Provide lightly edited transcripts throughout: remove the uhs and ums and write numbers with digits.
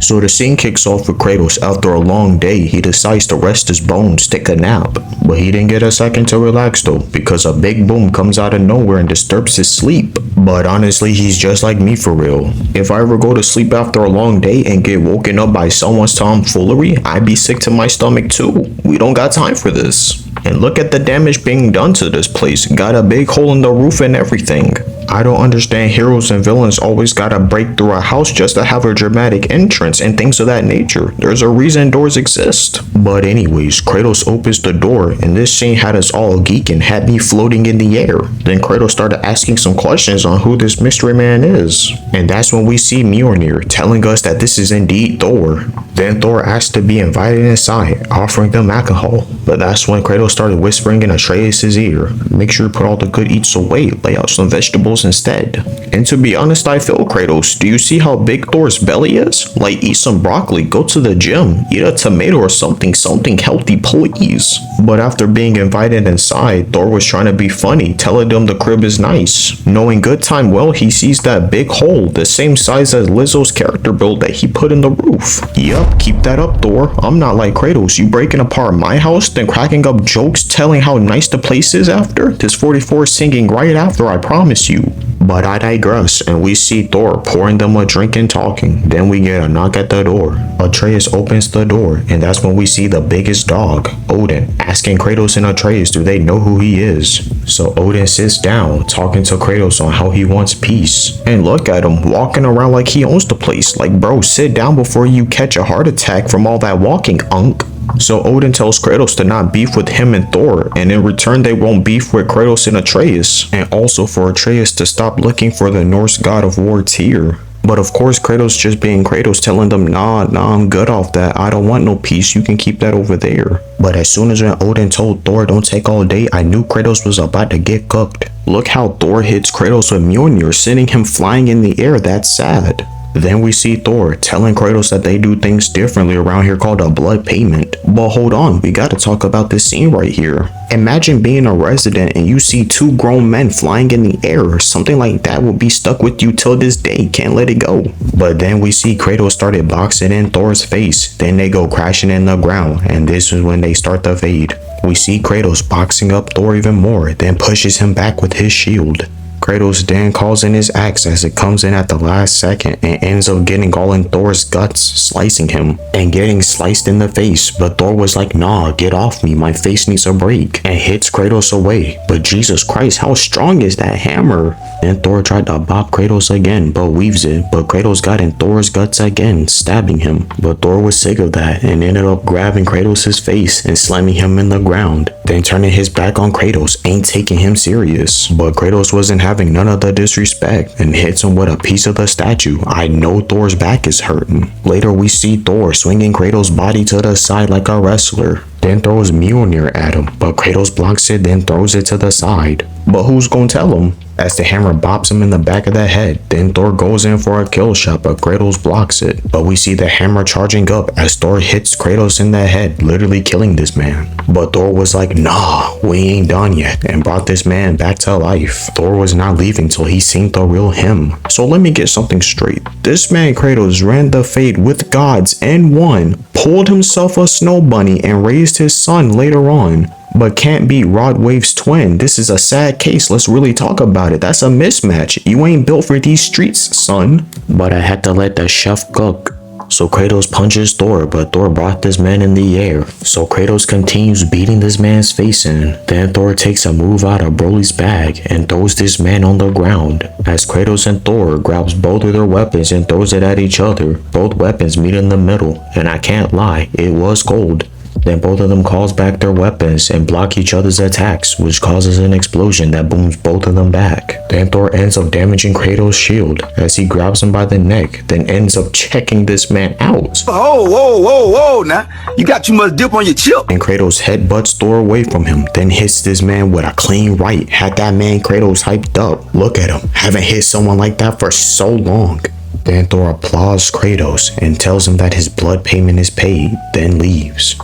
So the scene kicks off with Kratos. After a long day, he decides to rest his bones, take a nap. But he didn't get a second to relax though, because a big boom comes out of nowhere and disturbs his sleep. But honestly, he's just like me for real. If I ever go to sleep after a long day and get woken up by someone's tomfoolery, I'd be sick to my stomach too. We don't got time for this. And look at the damage being done to this place. Got a big hole in the roof and everything. I don't understand, heroes and villains always gotta break through a house just to have a dramatic entrance and things of that nature. There's a reason doors exist. But anyways, Kratos opens the door and this scene had us all geeking, had me floating in the air. Then Kratos started asking some questions on who this mystery man is. And that's when we see Mjolnir telling us that this is indeed Thor. Then Thor asked to be invited inside, offering them alcohol. But that's when Kratos started whispering in Atreus' ear, make sure you put all the good eats away, lay out some vegetables instead. And to be honest, I feel Kratos. Do you see how big Thor's belly is? Like, eat some broccoli, go to the gym, eat a tomato or something healthy, please. But after being invited inside, Thor was trying to be funny, telling them the crib is nice. Knowing good time well, he sees that big hole, the same size as Lizzo's character build that he put in the roof. Yup, keep that up, Thor. I'm not like Kratos. You breaking apart my house, then cracking up jokes telling how nice the place is after? This 44 singing right after, I promise you. But I digress, and we see Thor pouring them a drink and talking. Then we get a knock at the door. Atreus opens the door, and that's when we see the biggest dog, Odin, asking Kratos and Atreus do they know who he is. So Odin sits down, talking to Kratos on how he wants peace. And look at him, walking around like he owns the place. Like, bro, sit down before you catch a heart attack from all that walking, unk. So Odin tells Kratos to not beef with him and Thor, and in return they won't beef with Kratos and Atreus, and also for Atreus to stop looking for the Norse god of war Tyr. But of course Kratos just being Kratos, telling them nah, I'm good off that, I don't want no peace, you can keep that over there. But as soon as when Odin told Thor don't take all day, I knew Kratos was about to get cooked. Look how Thor hits Kratos with Mjolnir, sending him flying in the air. That's sad. Then we see Thor telling Kratos that they do things differently around here called a blood payment. But hold on, we gotta talk about this scene right here. Imagine being a resident and you see two grown men flying in the air. Something like that will be stuck with you till this day, can't let it go. But then we see Kratos started boxing in Thor's face. Then they go crashing in the ground, and this is when they start to fade. We see Kratos boxing up Thor even more, then pushes him back with his shield. Kratos then calls in his axe as it comes in at the last second and ends up getting all in Thor's guts, slicing him and getting sliced in the face. But Thor was like, nah, get off me, my face needs a break, and hits Kratos away. But Jesus Christ, how strong is that hammer? Then Thor tried to bop Kratos again, but weaves it. But Kratos got in Thor's guts again, stabbing him. But Thor was sick of that and ended up grabbing Kratos' face and slamming him in the ground. Then turning his back on Kratos, ain't taking him serious. But Kratos wasn't having none of the disrespect and hits him with a piece of the statue. I know Thor's back is hurting. Later we see Thor swinging Kratos' body to the side like a wrestler. Then throws Mjolnir at him, but Kratos blocks it, then throws it to the side. But who's gonna tell him? As the hammer bops him in the back of the head, then Thor goes in for a kill shot, but Kratos blocks it. But we see the hammer charging up as Thor hits Kratos in the head, literally killing this man. But Thor was like, nah, we ain't done yet, and brought this man back to life. Thor was not leaving till he seen the real him. So let me get something straight. This man Kratos ran the fate with gods and won, pulled himself a snow bunny and raised his son later on, but can't beat Rod Wave's twin. This is a sad case, let's really talk about it. That's a mismatch. You ain't built for these streets, son. But I had to let the chef cook. So Kratos punches Thor, but Thor brought this man in the air. So Kratos continues beating this man's face in. Then Thor takes a move out of Broly's bag and throws this man on the ground. As Kratos and Thor grabs both of their weapons and throws it at each other, both weapons meet in the middle. And I can't lie, it was cold. Then both of them calls back their weapons and block each other's attacks, which causes an explosion that booms both of them back. Then Thor ends up damaging Kratos' shield as he grabs him by the neck, then ends up checking this man out. Whoa, now, you got too much dip on your chip. And Kratos headbutts Thor away from him, then hits this man with a clean right. Had that man Kratos hyped up. Look at him, haven't hit someone like that for so long. Then Thor applauds Kratos and tells him that his blood payment is paid, then leaves.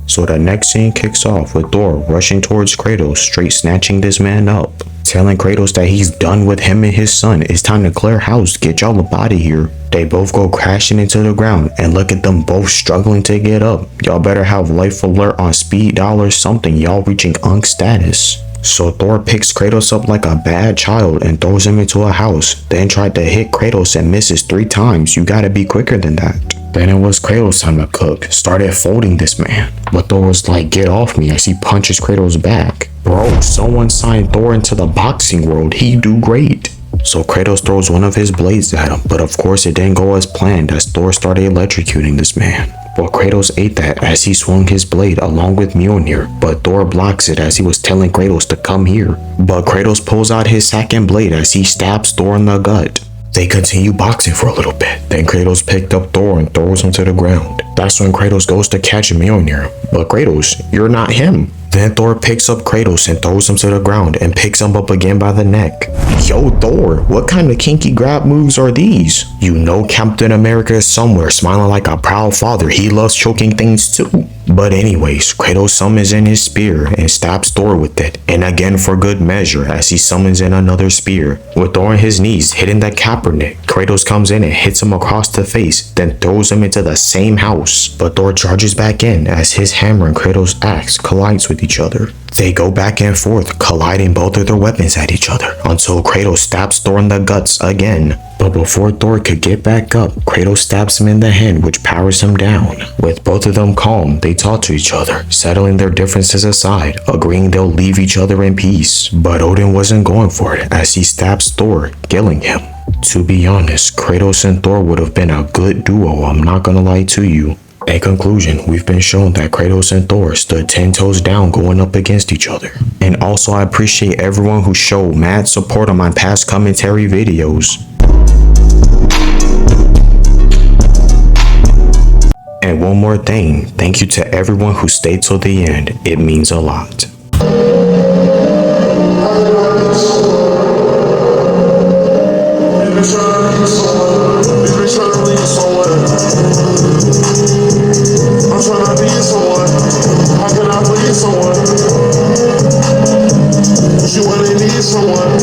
So the next scene kicks off with Thor rushing towards Kratos, straight snatching this man up. telling Kratos that he's done with him and his son. It's time to clear house, get y'all up out of here. They both go crashing into the ground, and look at them both struggling to get up. Y'all better have life alert on speed dial or something, y'all reaching Unk status. So Thor picks Kratos up like a bad child and throws him into a house, then tried to hit Kratos and misses 3 times. You gotta be quicker than that. Then it was Kratos' time to cook, started folding this man. But Thor was like, get off me, as he punches Kratos back. Bro, someone signed Thor into the boxing world, he do great. So Kratos throws one of his blades at him, but of course it didn't go as planned as Thor started electrocuting this man. Well, Kratos ate that as he swung his blade along with Mjolnir, but Thor blocks it as he was telling Kratos to come here. But Kratos pulls out his second blade as he stabs Thor in the gut. They continue boxing for a little bit, then Kratos picked up Thor and throws him to the ground. That's when Kratos goes to catch Mjolnir, but Kratos, you're not him. Then Thor picks up Kratos and throws him to the ground and picks him up again by the neck. Yo Thor, what kind of kinky grab moves are these? You know Captain America is somewhere smiling like a proud father. He loves choking things too. But anyways, Kratos summons in his spear and stabs Thor with it, and again for good measure as he summons in another spear. With Thor on his knees hitting the Kaepernick, Kratos comes in and hits him across the face, then throws him into the same house. But Thor charges back in as his hammer and Kratos' axe collides with each other. They go back and forth, colliding both of their weapons at each other, until Kratos stabs Thor in the guts again. But before Thor could get back up, Kratos stabs him in the hand, which powers him down. With both of them calm, they talk to each other, settling their differences aside, agreeing they'll leave each other in peace. But Odin wasn't going for it, as he stabs Thor, killing him. To be honest, Kratos and Thor would have been a good duo, I'm not gonna lie to you. In conclusion, we've been shown that Kratos and Thor stood 10 toes down going up against each other. And also I appreciate everyone who showed mad support on my past commentary videos. And one more thing, thank you to everyone who stayed till the end, it means a lot. Someone